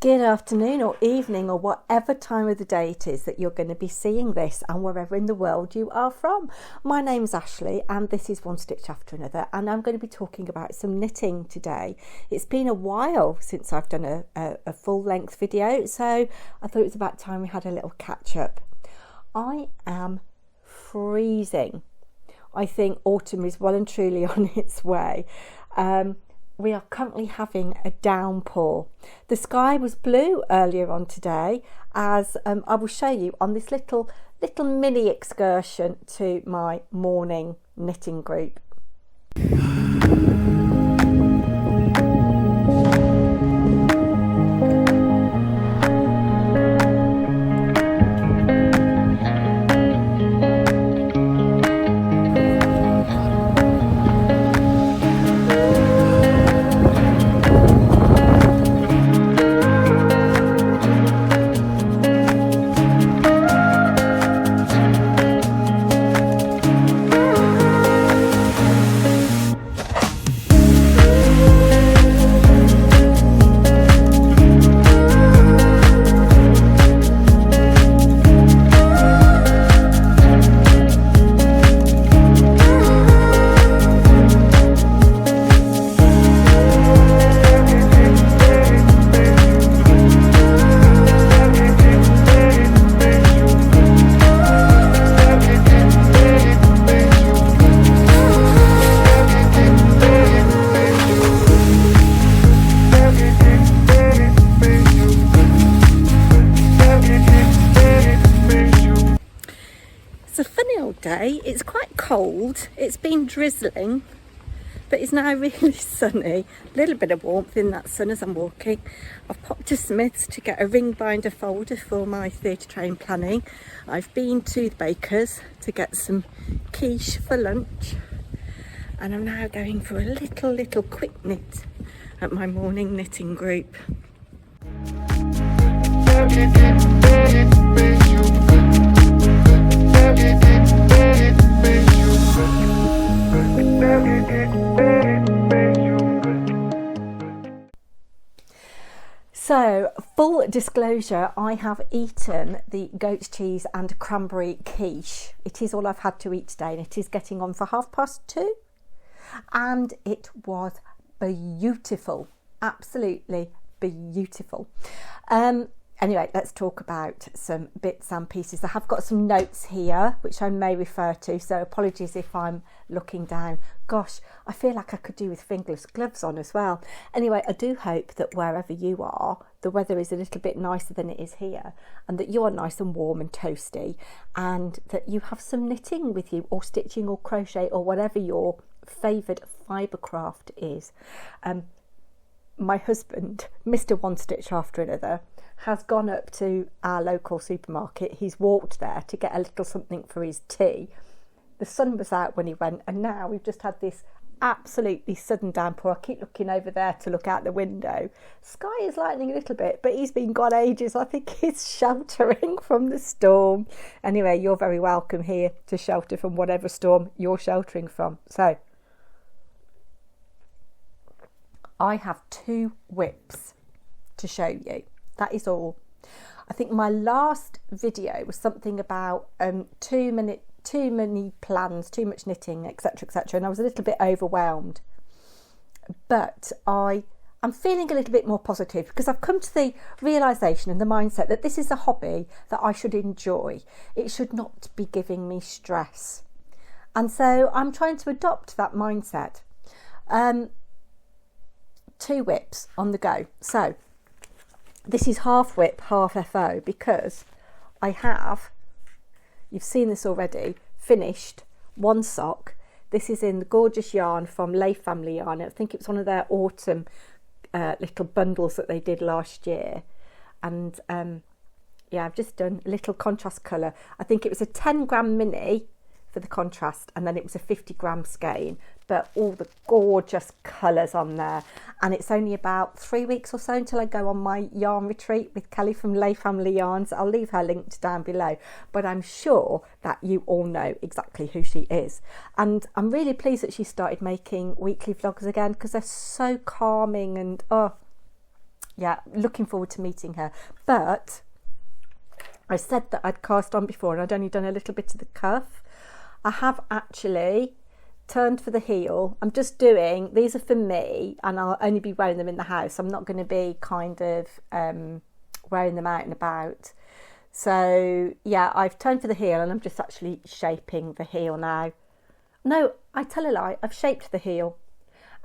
Good afternoon or evening or whatever time of the day it is that you're going to be seeing this, and wherever in the world you are from. My name's Ashley and this is One Stitch After Another, and I'm going to be talking about some knitting today. It's been a while since I've done a full length video, so I thought it was about time we had a little catch up. I am freezing. I think autumn is well and truly on its way. We are currently having a downpour. The sky was blue earlier on today, as I will show you on this little mini excursion to my morning knitting group. Day. It's quite cold, it's been drizzling, but it's now really sunny. A little bit of warmth in that sun as I'm walking. I've popped to Smith's to get a ring binder folder for my theatre train planning. I've been to the baker's to get some quiche for lunch, and I'm now going for a little quick knit at my morning knitting group. So, full disclosure, I have eaten the goat's cheese and cranberry quiche. It is all I've had to eat today, and it is getting on for 2:30, and it was beautiful, absolutely beautiful. Anyway, let's talk about some bits and pieces. I have got some notes here which I may refer to, so apologies if I'm looking down. Gosh, I feel like I could do with fingerless gloves on as well. Anyway, I do hope that wherever you are, the weather is a little bit nicer than it is here, and that you are nice and warm and toasty, and that you have some knitting with you, or stitching or crochet, or whatever your favoured fibre craft is. My husband, Mr. One Stitch After Another, has gone up to our local supermarket. He's walked there to get a little something for his tea. The sun was out when he went, and now we've just had this absolutely sudden downpour. I keep looking over there to look out the window. Sky is lightening a little bit, but he's been gone ages. I think he's sheltering from the storm. Anyway, you're very welcome here to shelter from whatever storm you're sheltering from. So, I have 2 whips to show you. That is all. I think my last video was something about too many plans, too much knitting, etc, etc, and I was a little bit overwhelmed. But I'm feeling a little bit more positive, because I've come to the realisation and the mindset that this is a hobby that I should enjoy. It should not be giving me stress. And so I'm trying to adopt that mindset. 2 whips on the go. So this is half whip, half FO, because I have, you've seen this already, finished 1 sock. This is in the gorgeous yarn from Leigh Family Yarn. I think it was one of their autumn little bundles that they did last year. And yeah, I've just done a little contrast colour. I think it was a 10 gram mini for the contrast, and then it was a 50 gram skein, but all the gorgeous colours on there. And it's only about 3 weeks or so until I go on my yarn retreat with Kelly from Leigh Family Yarns. I'll leave her linked down below, but I'm sure that you all know exactly who she is. And I'm really pleased that she started making weekly vlogs again, because they're so calming, and yeah, looking forward to meeting her. But I said that I'd cast on before and I'd only done a little bit of the cuff. I have actually turned for the heel. I'm just doing, these are for me, and I'll only be wearing them in the house. I'm not going to be kind of wearing them out and about. So yeah, I've turned for the heel and I'm just actually shaping the heel now. No, I tell a lie, I've shaped the heel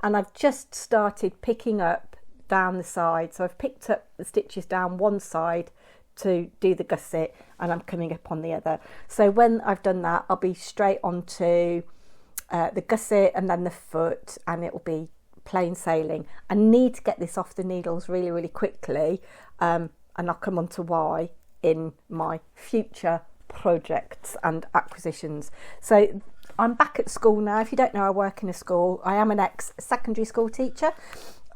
and I've just started picking up down the side. So I've picked up the stitches down one side to do the gusset and I'm coming up on the other. So when I've done that, I'll be straight onto the gusset and then the foot, and it will be plain sailing. I need to get this off the needles really, really quickly, and I'll come on to why in my future projects and acquisitions. So I'm back at school now. If you don't know, I work in a school. I am an ex-secondary school teacher.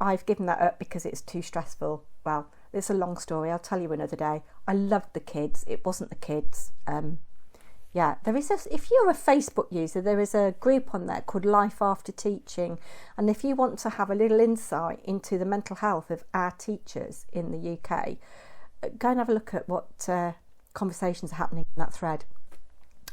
I've given that up because it's too stressful. Well, it's a long story. I'll tell you another day. I loved the kids. It wasn't the kids. Yeah, there is if you're a Facebook user, there is a group on there called Life After Teaching. And if you want to have a little insight into the mental health of our teachers in the UK, go and have a look at what conversations are happening in that thread.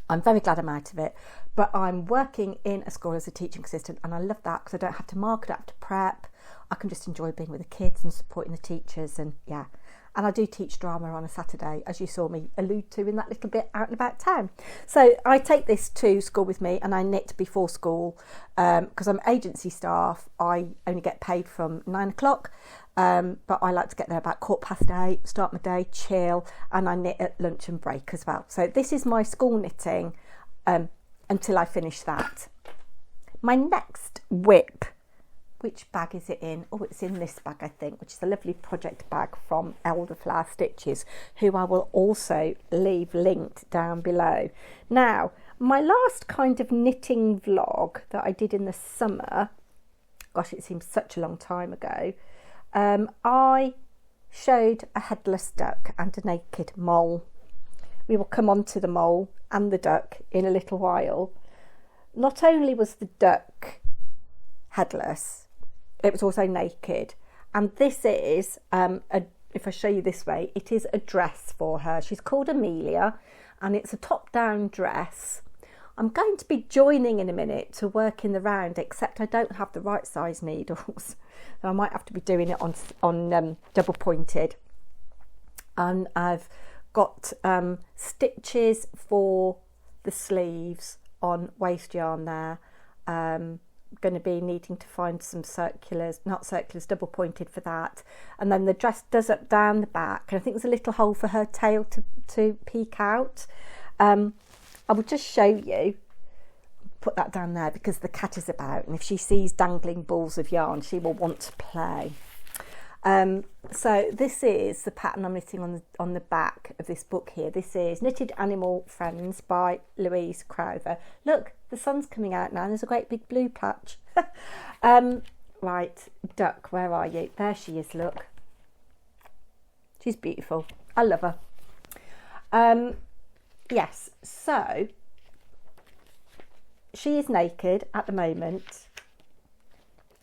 I'm very glad I'm out of it, but I'm working in a school as a teaching assistant and I love that because I don't have to mark, I don't have to prep. I can just enjoy being with the kids and supporting the teachers, and yeah. And I do teach drama on a Saturday, as you saw me allude to in that little bit out and about town. So I take this to school with me and I knit before school because I'm agency staff. I only get paid from 9 o'clock, but I like to get there about 8:15, start my day, chill, and I knit at lunch and break as well. So this is my school knitting until I finish that. My next whip, which bag is it in? Oh, it's in this bag, I think, which is a lovely project bag from Elderflower Stitches, who I will also leave linked down below. Now, my last kind of knitting vlog that I did in the summer, gosh, it seems such a long time ago, I showed a headless duck and a naked mole. We will come on to the mole and the duck in a little while. Not only was the duck headless, it was also naked, and this is if I show you this way, it is a dress for her. She's called Amelia and it's a top-down dress. I'm going to be joining in a minute to work in the round, except I don't have the right size needles, so I might have to be doing it on double pointed. And I've got stitches for the sleeves on waste yarn there. Going to be needing to find some double pointed for that, and then the dress does up down the back, and I think there's a little hole for her tail to peek out. I will just show you, put that down there because the cat is about, and if she sees dangling balls of yarn she will want to play. So this is the pattern I'm knitting on the back of this book here. This is Knitted Animal Friends by Louise Crowther. Look, the sun's coming out now and there's a great big blue patch. Right, duck, where are you? There she is, look. She's beautiful. I love her. Yes, so she is naked at the moment.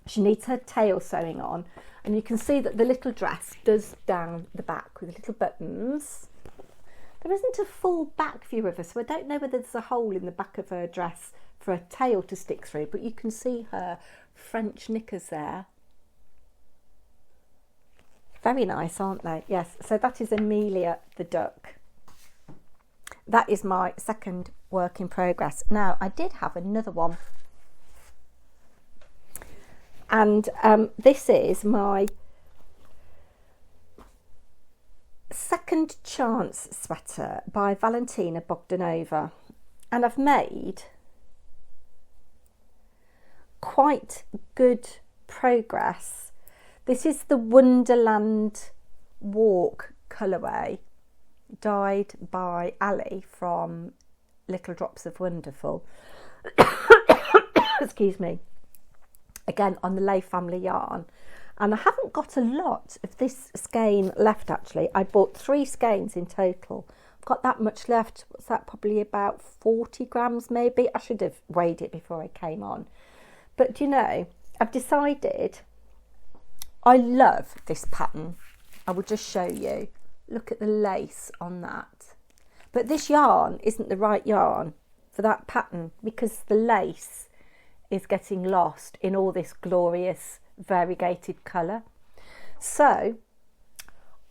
She needs her tail sewing on. And you can see that the little dress does down the back with little buttons. There isn't a full back view of her, so I don't know whether there's a hole in the back of her dress for a tail to stick through, but you can see her French knickers there. Very nice, aren't they? Yes, so that is Amelia the duck. That is my second work in progress. Now, I did have another one. And this is my second chance sweater by Valentina Bogdanova, and I've made quite good progress. This is the Wonderland Walk colourway, dyed by Ali from Little Drops of Wonderful. Excuse me. Again, on the Lay Family yarn, and I haven't got a lot of this skein left actually. I bought 3 skeins in total. I've got that much left. What's that, probably about 40 grams maybe? I should have weighed it before I came on. But you know, I've decided I love this pattern. I will just show you. Look at the lace on that. But this yarn isn't the right yarn for that pattern because the lace is getting lost in all this glorious variegated colour. So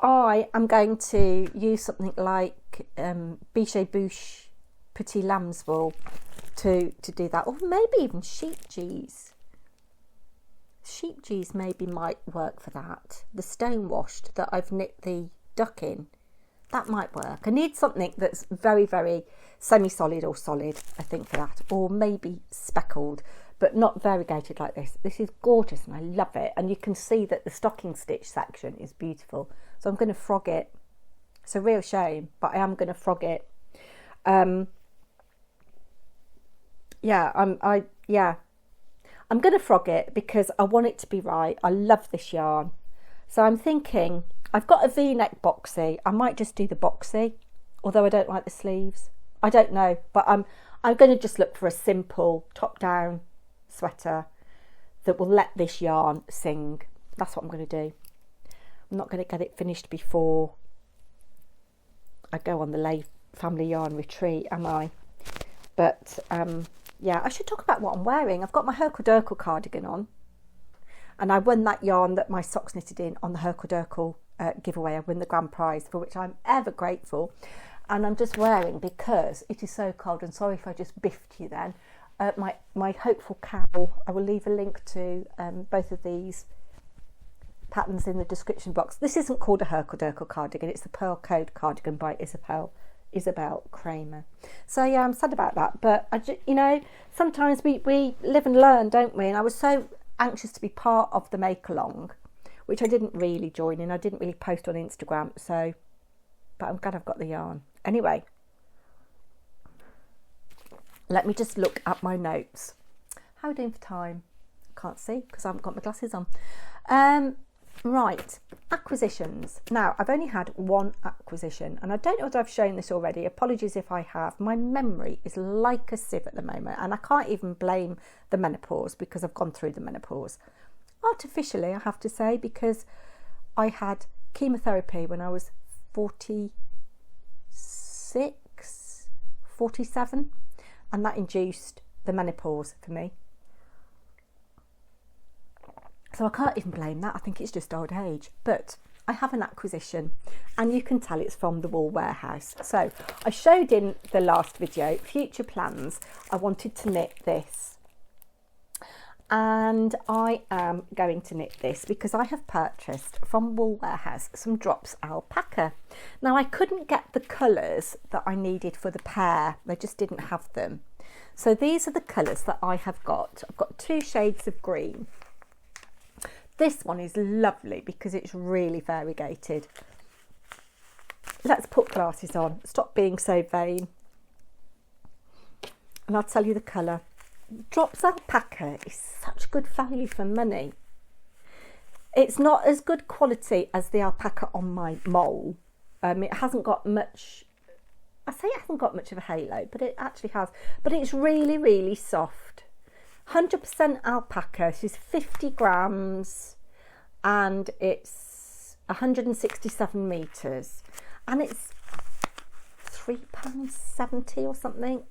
I am going to use something like Biche Bouche Petit Lamb's Wool to do that, or maybe even sheep geese. Sheep geese maybe might work for that. The stone washed that I've knit the duck in, that might work. I need something that's very, very semi-solid or solid, I think, for that, or maybe speckled, but not variegated like this. This is gorgeous and I love it, and you can see that the stocking stitch section is beautiful. So I'm going to frog it. It's a real shame, but I am going to frog it. I'm going to frog it because I want it to be right. I love this yarn. So I'm thinking, I've got a V-neck boxy. I might just do the boxy, although I don't like the sleeves. I don't know, but I'm going to just look for a simple top-down sweater that will let this yarn sing. That's what I'm going to do. I'm not going to get it finished before I go on the Lay Family Yarn retreat, am I? But yeah, I should talk about what I'm wearing. I've got my Herkle Durkle cardigan on, and I won that yarn that my socks knitted in on the Herkle Durkle giveaway. I won the grand prize, for which I'm ever grateful. And I'm just wearing, because it is so cold, and sorry if I just biffed you then, my Hopeful Cowl. I will leave a link to both of these patterns in the description box. This isn't called a Herkle Durkle cardigan, it's the Pearl Code cardigan by Isabel Kramer. So yeah, I'm sad about that, but you know, sometimes we live and learn, don't we? And I was so anxious to be part of the make along, which I didn't really join in. I didn't really post on Instagram, so, but I'm glad I've got the yarn. Anyway, let me just look at my notes. How are we doing for time? Can't see because I haven't got my glasses on. Right, acquisitions. Now, I've only had one acquisition, and I don't know whether I've shown this already. Apologies if I have. My memory is like a sieve at the moment, and I can't even blame the menopause because I've gone through the menopause. Artificially, I have to say, because I had chemotherapy when I was 46, 47, and that induced the menopause for me. So I can't even blame that. I think it's just old age. But I have an acquisition, and you can tell it's from the Wool Warehouse. So I showed in the last video, future plans. I wanted to knit this. And I am going to knit this because I have purchased from Wool Warehouse some drops alpaca. Now, I couldn't get the colours that I needed for the pair. They just didn't have them. So these are the colours that I have got. I've got 2 shades of green. This one is lovely because it's really variegated. Let's put glasses on. Stop being so vain. And I'll tell you the colour. Drops alpaca is such good value for money. It's not as good quality as the alpaca on my mole. It hasn't got much, I say it hasn't got much of a halo, but it actually has. But it's really, really soft. 100% alpaca. This is 50 grams and it's 167 metres, and it's £3.70 or something.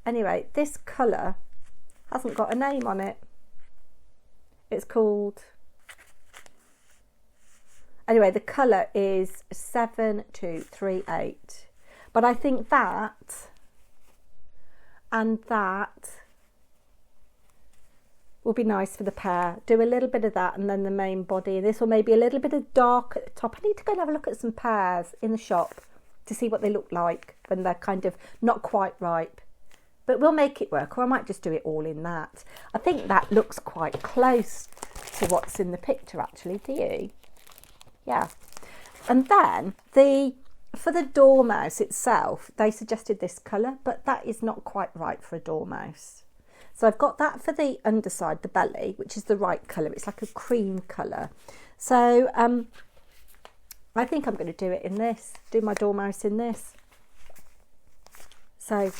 Anyway, this colour hasn't got a name on it. It's called, anyway, the colour is 7238, but I think that and that will be nice for the pair. Do a little bit of that and then the main body. This will maybe a little bit of dark at the top. I need to go and have a look at some pairs in the shop to see what they look like when they're kind of not quite ripe. But we'll make it work, or I might just do it all in that. I think that looks quite close to what's in the picture actually, do you? Yeah. And then for the dormouse itself, they suggested this colour, but that is not quite right for a dormouse. So I've got that for the underside, the belly, which is the right colour. It's like a cream colour. So I think I'm going to do it in this, do my dormouse in this. So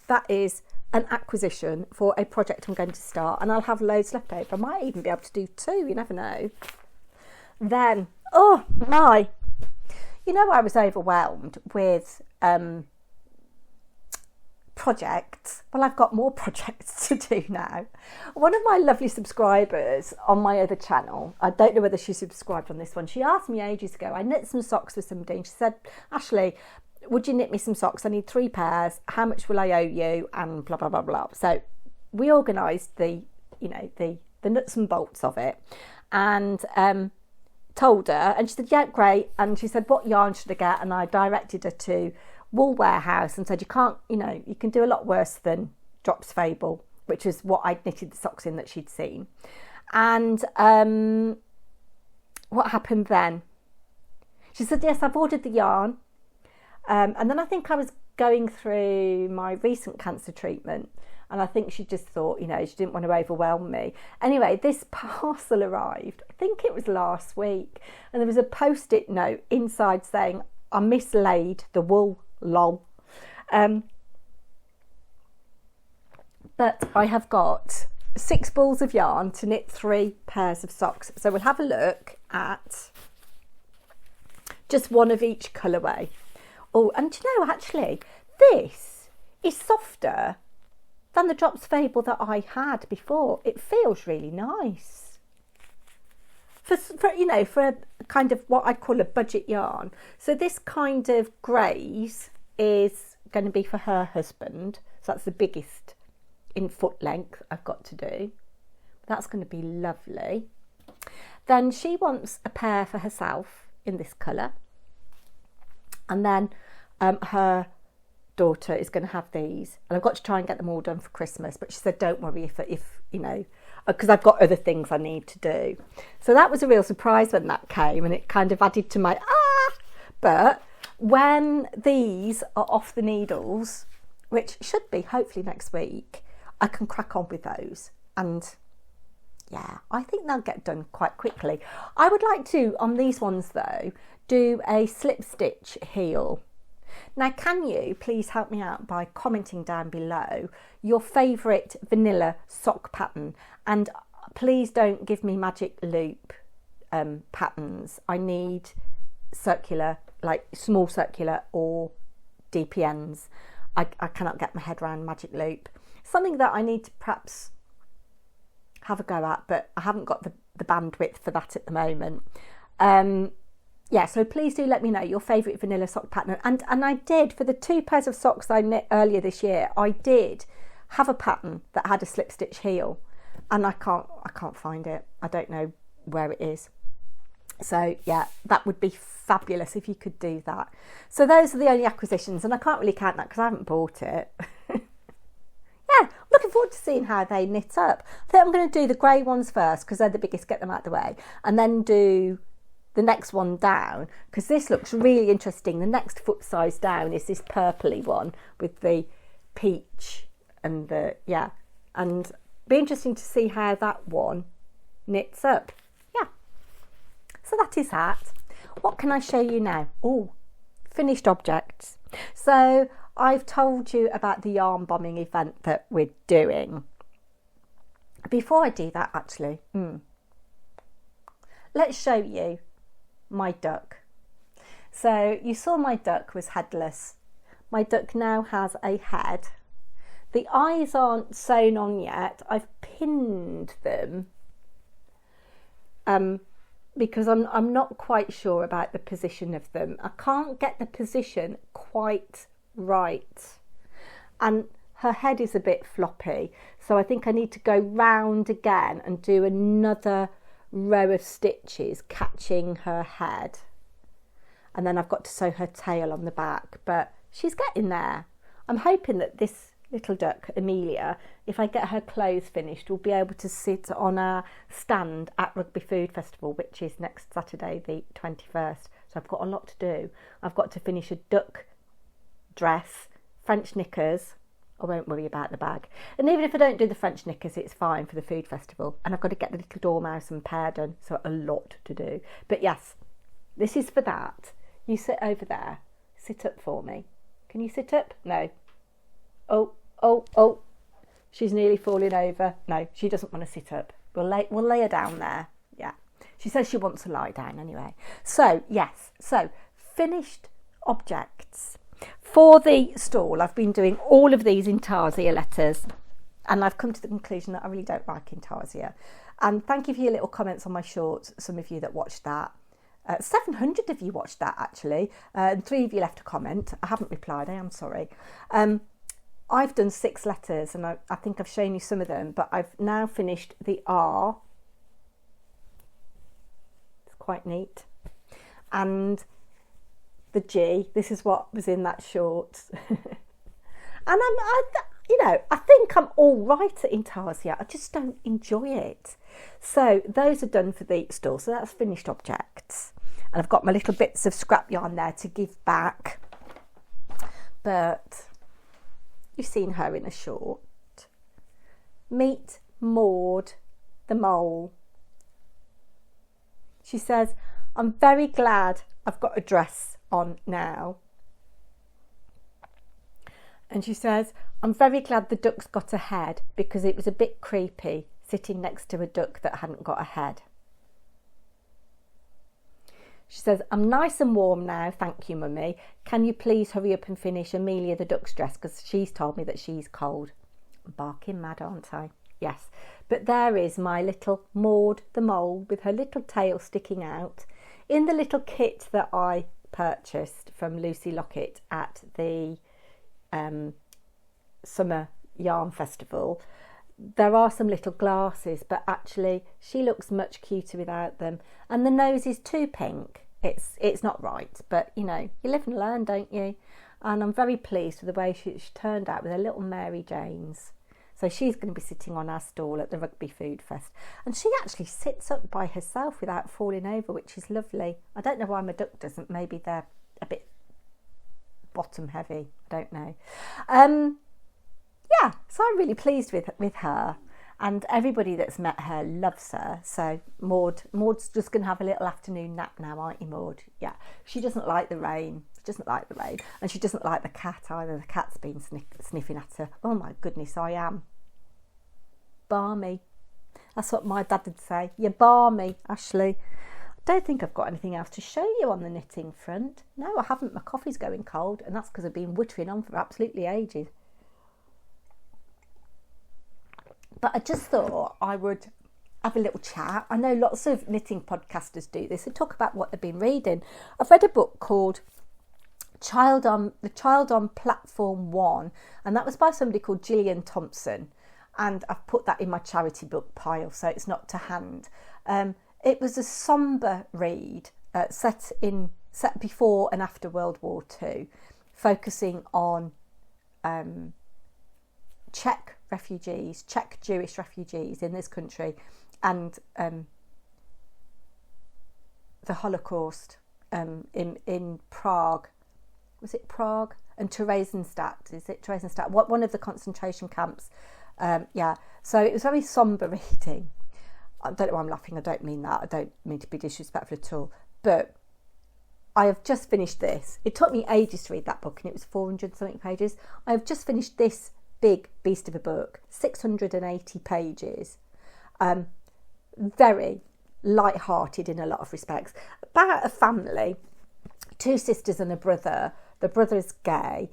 that is an acquisition for a project I'm going to start, and I'll have loads left over. I might even be able to do 2, you never know. Then, oh my, you know, I was overwhelmed with projects. Well, I've got more projects to do now. One of my lovely subscribers on my other channel, I don't know whether she subscribed on this one, she asked me ages ago, I knit some socks for somebody, and she said, Ashley, would you knit me some socks? I need 3 pairs. How much will I owe you? And blah, blah, blah, blah. So we organised the nuts and bolts of it, and told her, and she said, yeah, great. And she said, what yarn should I get? And I directed her to Wool Warehouse and said, you can't, you can do a lot worse than Drops Fable, which is what I'd knitted the socks in that she'd seen. And what happened then? She said, yes, I've ordered the yarn. And then I think I was going through my recent cancer treatment, and I think she just thought, she didn't want to overwhelm me. Anyway, this parcel arrived, I think it was last week, and there was a post-it note inside saying, I mislaid the wool, lol. But I have got 6 balls of yarn to knit 3 pairs of socks. So we'll have a look at just one of each colourway. Oh, and actually, this is softer than the Drops Fable that I had before. It feels really nice. For a kind of what I call a budget yarn. So this kind of greys is going to be for her husband. So that's the biggest in foot length I've got to do. That's going to be lovely. Then she wants a pair for herself in this colour. And then her daughter is going to have these, and I've got to try and get them all done for Christmas, but she said don't worry if because I've got other things I need to do. So that was a real surprise when that came, and it kind of added to my but when these are off the needles, which should be hopefully next week, I can crack on with those, and yeah, I think they'll get done quite quickly. I would like to, on these ones though, do a slip stitch heel. Now, can you please help me out by commenting down below your favourite vanilla sock pattern, and please don't give me magic loop patterns. I need circular, like small circular or DPNs. I cannot get my head around magic loop. Something that I need to perhaps have a go at, but I haven't got the bandwidth for that at the moment. Yeah, so please do let me know your favourite vanilla sock pattern. And I did, for the 2 pairs of socks I knit earlier this year, I did have a pattern that had a slip stitch heel, and I can't find it. I don't know where it is. So yeah, that would be fabulous if you could do that. So those are the only acquisitions, and I can't really count that because I haven't bought it. Yeah, I'm looking forward to seeing how they knit up. I think I'm going to do the grey ones first because they're the biggest, get them out of the way, and then do the next one down, because this looks really interesting. The next foot size down is this purpley one with the peach and and be interesting to see how that one knits up. Yeah, so that is that. What can I show you now? Oh, finished objects. So I've told you about the yarn bombing event that we're doing. Before I do that, actually, let's show you my duck. So you saw my duck was headless. My duck now has a head. The eyes aren't sewn on yet. I've pinned them because I'm not quite sure about the position of them. I can't get the position quite right, and her head is a bit floppy, so I think I need to go round again and do another row of stitches catching her head, and then I've got to sew her tail on the back, but she's getting there. I'm hoping that this little duck, Amelia, if I get her clothes finished, will be able to sit on a stand at Rugby Food Festival, which is next Saturday the 21st. So I've got a lot to do. I've got to finish a duck dress, French knickers. I won't worry about the bag. And even if I don't do the French knickers, it's fine for the food festival. And I've got to get the little dormouse and pear done, so a lot to do. But yes, this is for that. You sit over there. Sit up for me. Can you sit up? No. Oh. She's nearly falling over. No, she doesn't want to sit up. We'll lay her down there. Yeah. She says she wants to lie down anyway. So, yes. So, finished objects. For the stall, I've been doing all of these intarsia letters. And I've come to the conclusion that I really don't like intarsia. And thank you for your little comments on my shorts, some of you that watched that. 700 of you watched that, actually. And 3 of you left a comment. I haven't replied, I am sorry. I've done 6 letters, and I think I've shown you some of them, but I've now finished the R. It's quite neat. And the G. This is what was in that short. And I think I'm all right at intarsia. I just don't enjoy it. So those are done for the stall. So that's finished objects. And I've got my little bits of scrap yarn there to give back. But you've seen her in a short. Meet Maude, the mole. She says, I'm very glad I've got a dress on now. And she says, I'm very glad the duck's got a head because it was a bit creepy sitting next to a duck that hadn't got a head. She says, I'm nice and warm now, thank you, Mummy. Can you please hurry up and finish Amelia the duck's dress because she's told me that she's cold. I'm barking mad, aren't I? Yes. But there is my little Maude the mole with her little tail sticking out in the little kit that I purchased from Lucy Lockett at the Summer Yarn Festival. There are some little glasses, but actually she looks much cuter without them. And the nose is too pink. It's not right, but you live and learn, don't you? And I'm very pleased with the way she turned out with her little Mary Janes. So she's going to be sitting on our stall at the Rugby Food Fest. And she actually sits up by herself without falling over, which is lovely. I don't know why my duck doesn't. Maybe they're a bit bottom heavy. I don't know. Yeah, so I'm really pleased with her. And everybody that's met her loves her. So Maud's just going to have a little afternoon nap now, aren't you, Maude? Yeah. She doesn't like the rain. She doesn't like the rain. And she doesn't like the cat either. The cat's been sniffing at her. Oh, my goodness, I am. Barmy. That's what my dad would say. You're barmy, Ashley. I don't think I've got anything else to show you on the knitting front. No, I haven't. My coffee's going cold. And that's because I've been wittering on for absolutely ages. But I just thought I would have a little chat. I know lots of knitting podcasters do this and talk about what they've been reading. I've read a book called The Child on Platform 1, and that was by somebody called Gillian Thompson. And I've put that in my charity book pile, so it's not to hand. It was a sombre read set before and after World War II, focusing on Czech Jewish refugees in this country, and the Holocaust in Prague. Was it Prague? And Theresienstadt. Is it Theresienstadt? One of the concentration camps. Yeah. So it was very sombre reading. I don't know why I'm laughing. I don't mean that. I don't mean to be disrespectful at all. But I have just finished this. It took me ages to read that book, and it was 400 something pages. I have just finished this big beast of a book, 680 pages, very light-hearted in a lot of respects, about a family, 2 sisters and a brother. The brother is gay,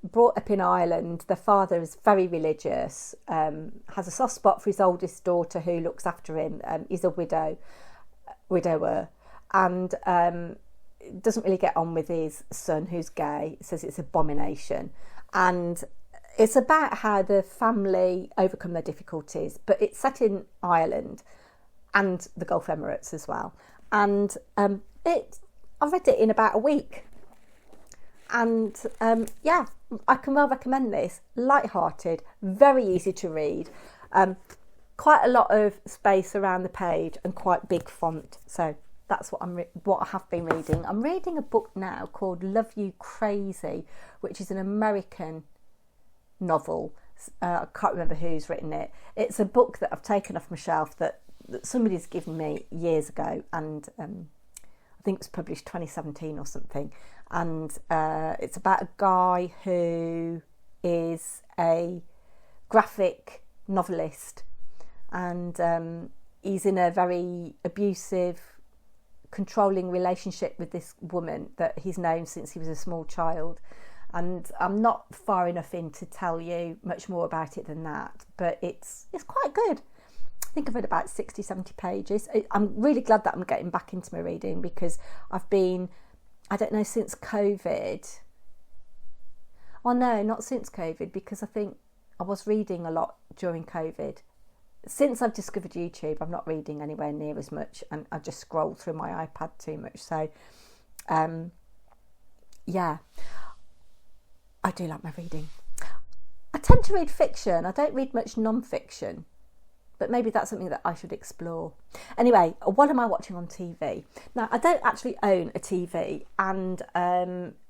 brought up in Ireland. The father is very religious, has a soft spot for his oldest daughter who looks after him. He's a widower, and doesn't really get on with his son who's gay. Says it's an abomination, and it's about how the family overcome their difficulties, but it's set in Ireland and the Gulf Emirates as well. And I read it in about a week. And yeah, I can well recommend this. Light-hearted, very easy to read. Quite a lot of space around the page and quite big font. So that's what I have been reading. I'm reading a book now called Love You Crazy, which is an American novel. I can't remember who's written it. It's a book that I've taken off my shelf that somebody's given me years ago, and I think it was published 2017 or something. And it's about a guy who is a graphic novelist, and he's in a very abusive, controlling relationship with this woman that he's known since he was a small child. And I'm not far enough in to tell you much more about it than that, but it's quite good. I think I've read about 60, 70 pages. I'm really glad that I'm getting back into my reading, because I've been, I don't know, since COVID. Oh no, not since COVID, because I think I was reading a lot during COVID. Since I've discovered YouTube, I'm not reading anywhere near as much, and I just scroll through my iPad too much. So, yeah, I do like my reading. I tend to read fiction. I don't read much non-fiction, but maybe that's something that I should explore. Anyway, what am I watching on TV? Now, I don't actually own a TV, and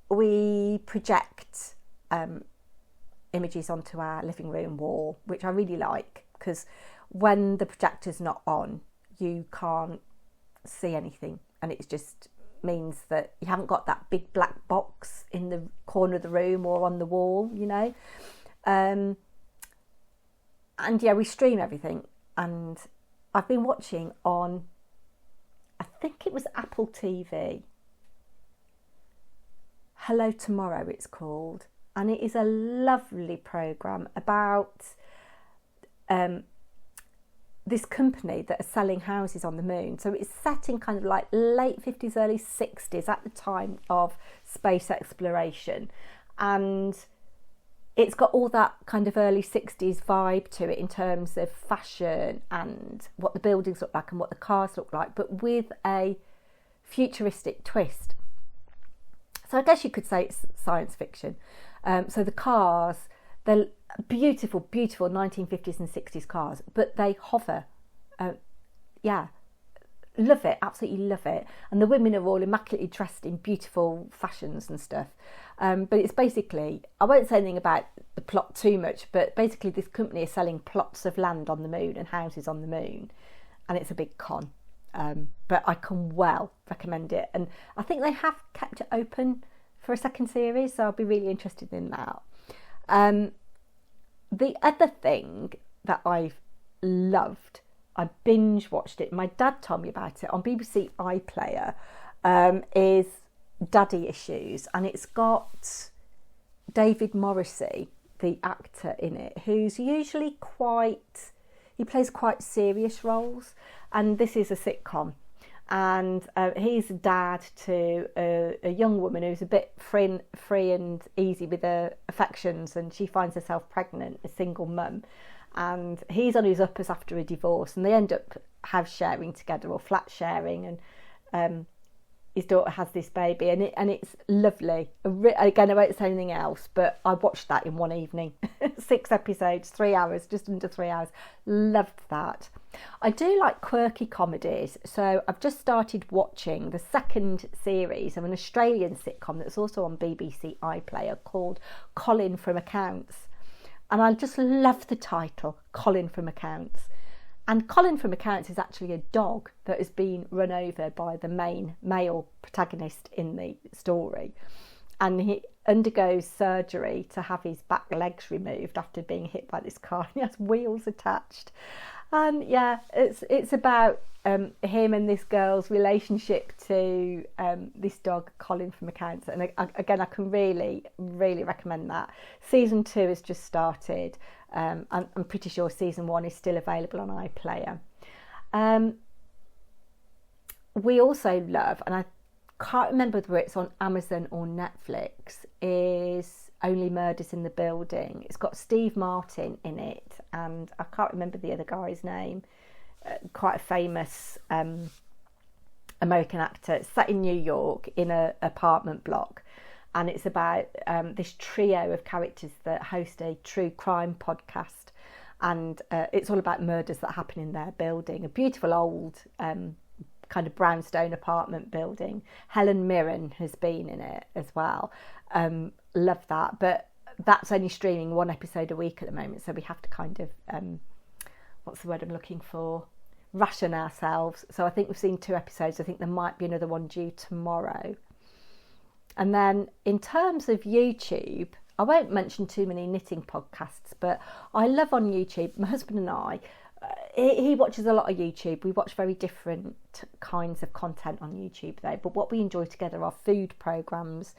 we project images onto our living room wall, which I really like, because when the projector's not on, you can't see anything, and it just means that you haven't got that big black box in the corner of the room or on the wall, you know. And yeah, we stream everything, and I've been watching on, I think it was Apple TV, Hello Tomorrow it's called, and it is a lovely programme about this company that are selling houses on the moon. So it's set in kind of like late 50s, early 60s, at the time of space exploration. And it's got all that kind of early 60s vibe to it in terms of fashion and what the buildings look like and what the cars look like, but with a futuristic twist. So I guess you could say it's science fiction. So the cars, they're beautiful, beautiful 1950s and 60s cars, but they hover. Yeah, love it, absolutely love it. And the women are all immaculately dressed in beautiful fashions and stuff. But it's basically, I won't say anything about the plot too much, but basically this company is selling plots of land on the moon and houses on the moon, and it's a big con. But I can well recommend it. And I think they have kept it open for a second series, so I'll be really interested in that. The other thing that I've loved, I binge watched it, my dad told me about it on BBC iPlayer, is Daddy Issues, and it's got David Morrissey, the actor, in it, who's usually he plays quite serious roles, and this is a sitcom. And he's a dad to a young woman who's a bit free and easy with her affections, and she finds herself pregnant, a single mum, and he's on his uppers after a divorce, and they end up house sharing together or flat sharing, and his daughter has this baby, and it's lovely. Again, I won't say anything else, but I watched that in one evening. 6 episodes, 3 hours, just under 3 hours. Loved that. I do like quirky comedies, so I've just started watching the second series of an Australian sitcom that's also on BBC iPlayer called Colin from Accounts. And I just love the title, Colin from Accounts. And Colin from Accounts is actually a dog that has been run over by the main male protagonist in the story. And he undergoes surgery to have his back legs removed after being hit by this car. He has wheels attached. And yeah, it's about him and this girl's relationship to this dog, Colin from Accounts. And again, I can really, really recommend that. Season 2 has just started. I'm pretty sure season 1 is still available on iPlayer. We also love, and I can't remember whether it's on Amazon or Netflix, is Only Murders in the Building. It's got Steve Martin in it, and I can't remember the other guy's name. Quite a famous American actor. It's set in New York in an apartment block. And it's about this trio of characters that host a true crime podcast. And it's all about murders that happen in their building. A beautiful old kind of brownstone apartment building. Helen Mirren has been in it as well. Love that. But that's only streaming 1 episode a week at the moment. So we have to kind of, what's the word I'm looking for? Ration ourselves. So I think we've seen 2 episodes. I think there might be another one due tomorrow. And then in terms of YouTube, I won't mention too many knitting podcasts, but I love on YouTube, my husband and I, he watches a lot of YouTube. We watch very different kinds of content on YouTube though, but what we enjoy together are food programmes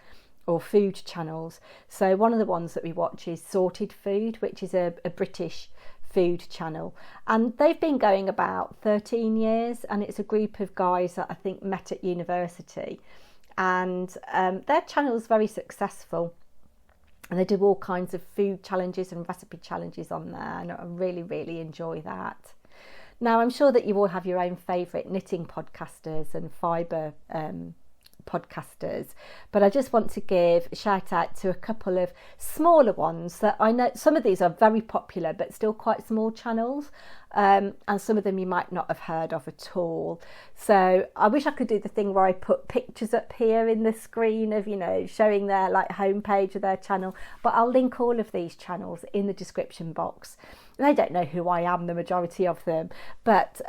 or food channels. So one of the ones that we watch is Sorted Food, which is a British food channel, and they've been going about 13 years, and it's a group of guys that I think met at university, and their channel is very successful, and they do all kinds of food challenges and recipe challenges on there, and I really enjoy that. Now, I'm sure that you all have your own favourite knitting podcasters and fibre podcasters, but I just want to give a shout out to a couple of smaller ones that I know. Some of these are very popular but still quite small channels, and some of them you might not have heard of at all. So I wish I could do the thing where I put pictures up here in the screen of, you know, showing their like homepage of their channel, but I'll link all of these channels in the description box. They don't know who I am, the majority of them, but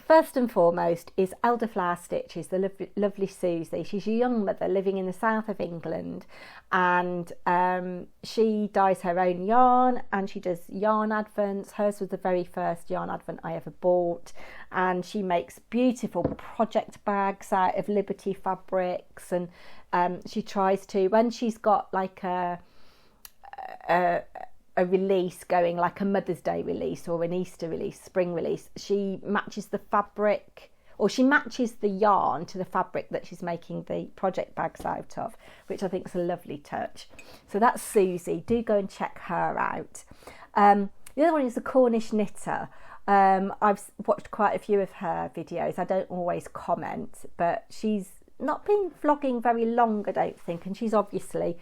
first and foremost is Elderflower Stitches, the lovely Susie. She's a young mother living in the south of England, and she dyes her own yarn, and she does yarn advents. Hers was the very first yarn advent I ever bought, and she makes beautiful project bags out of Liberty fabrics, and she tries to, when she's got like a release going, like a Mother's Day release or an Easter release, spring release, she matches the fabric, or she matches the yarn to the fabric that she's making the project bags out of, which I think is a lovely touch. So that's Susie. Do go and check her out. The other one is the Cornish Knitter. I've watched quite a few of her videos. I don't always comment, but she's not been vlogging very long, I don't think, and she's obviously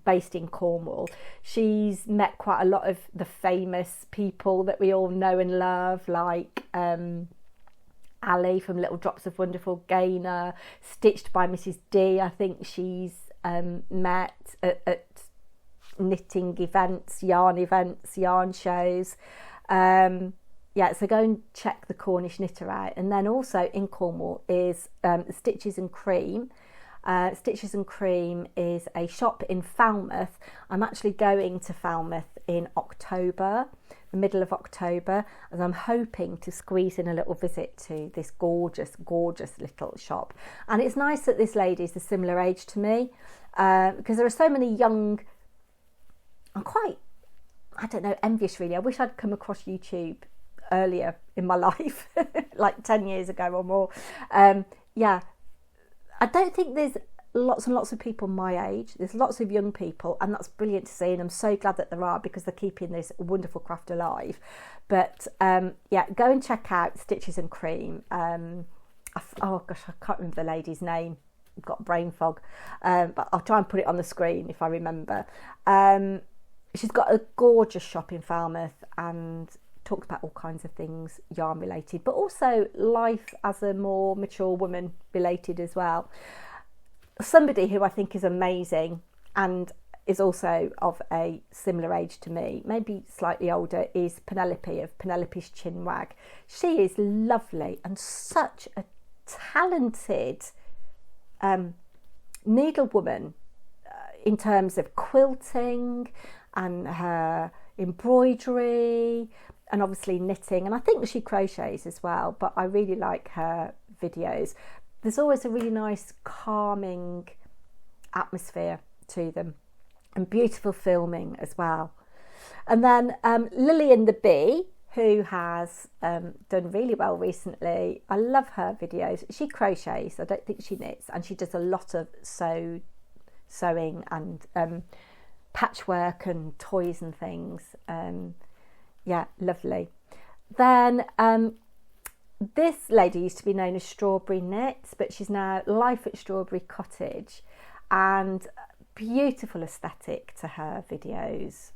based in Cornwall. She's met quite a lot of the famous people that we all know and love, like Ali from Little Drops of Wonderful Gaynor, Stitched by Mrs D. I think she's met at knitting events, yarn shows. Yeah, so go and check the Cornish Knitter out. And then also in Cornwall is Stitches and Cream. Stitches and Cream is a shop in Falmouth. I'm actually going to Falmouth in October, the middle of October, and I'm hoping to squeeze in a little visit to this gorgeous little shop. And it's nice that this lady is a similar age to me, because there are so many young, I'm quite, I don't know, envious really. I wish I'd come across YouTube earlier in my life, like 10 years ago or more. Yeah, I don't think there's lots and lots of people my age. There's lots of young people, and that's brilliant to see, and I'm so glad that there are, because they're keeping this wonderful craft alive. But yeah, go and check out Stitches and Cream. Oh gosh, I can't remember the lady's name. I've got brain fog, but I'll try and put it on the screen if I remember. She's got a gorgeous shop in Falmouth and talks about all kinds of things yarn related, but also life as a more mature woman related as well. Somebody who I think is amazing and is also of a similar age to me, maybe slightly older, is Penelope of Penelope's Chinwag. She is lovely and such a talented needlewoman in terms of quilting and her embroidery, and obviously knitting, and I think she crochets as well, but I really like her videos. There's always a really nice calming atmosphere to them, and beautiful filming as well. And then Lillian the Bee, who has done really well recently. I love her videos. She crochets, I don't think she knits, and she does a lot of sewing and patchwork and toys and things. Yeah, lovely. Then this lady used to be known as Strawberry Knits, but she's now Life at Strawberry Cottage, and beautiful aesthetic to her videos.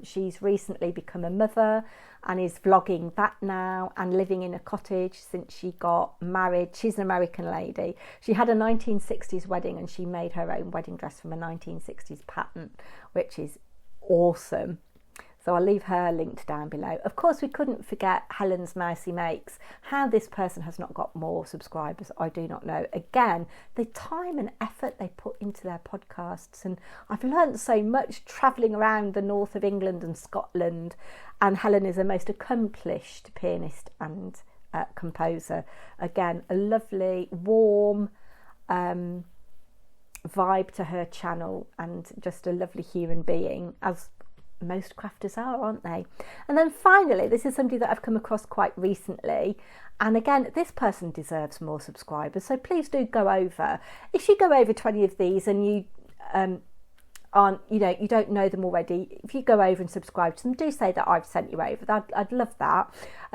She's recently become a mother and is vlogging that now, and living in a cottage since she got married. She's an American lady. She had a 1960s wedding, and she made her own wedding dress from a 1960s pattern, which is awesome. So I'll leave her linked down below. Of course, we couldn't forget Helen's Mousy Makes. How this person has not got more subscribers, I do not know. Again, the time and effort they put into their podcasts. And I've learned so much travelling around the north of England and Scotland. And Helen is a most accomplished pianist and composer. Again, a lovely, warm vibe to her channel, and just a lovely human being, as most crafters are, aren't they? And then finally, this is somebody that I've come across quite recently, and again, this person deserves more subscribers, so please do go over. If you go over 20 of these and you aren't, you don't know them already, if you go over and subscribe to them, do say that I've sent you over. I'd love that.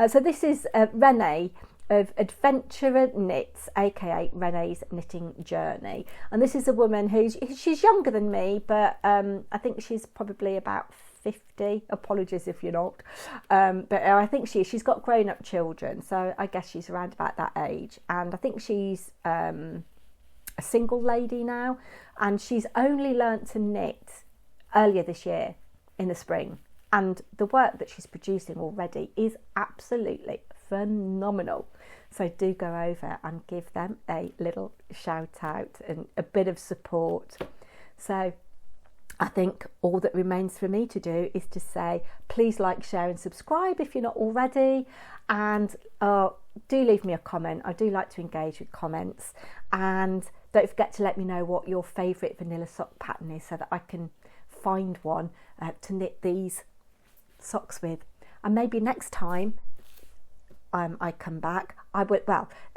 So this is Renee of Adventurer Knits, aka Renee's Knitting Journey, and this is a woman she's younger than me, but I think she's probably about 50. Apologies if you're not, but I think she's got grown-up children, so I guess she's around about that age, and I think she's a single lady now, and she's only learnt to knit earlier this year in the spring, and the work that she's producing already is absolutely phenomenal. So do go over and give them a little shout out and a bit of support. So I think all that remains for me to do is to say, please like, share and subscribe if you're not already, and do leave me a comment. I do like to engage with comments, and don't forget to let me know what your favourite vanilla sock pattern is, so that I can find one to knit these socks with. And maybe next time I come back, I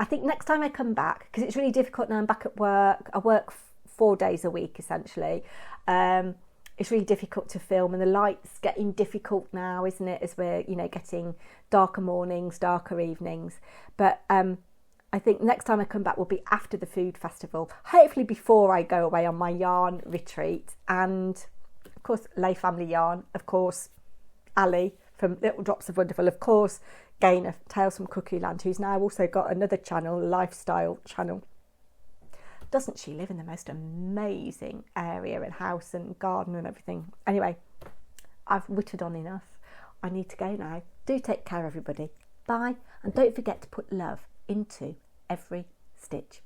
think next time I come back, because it's really difficult now I'm back at work. I work 4 days a week essentially. It's really difficult to film, and the light's getting difficult now, isn't it, as we're getting darker mornings, darker evenings. But I think next time I come back will be after the food festival, hopefully before I go away on my yarn retreat. And of course, Lay Family Yarn, of course, Ali from Little Drops of Wonderful, of course, Jayne of Tales from Cuckoo Land, who's now also got another channel, lifestyle channel. Doesn't she live in the most amazing area and house and garden and everything? Anyway, I've whittled on enough. I need to go now. Do take care, everybody. Bye. And don't forget to put love into every stitch.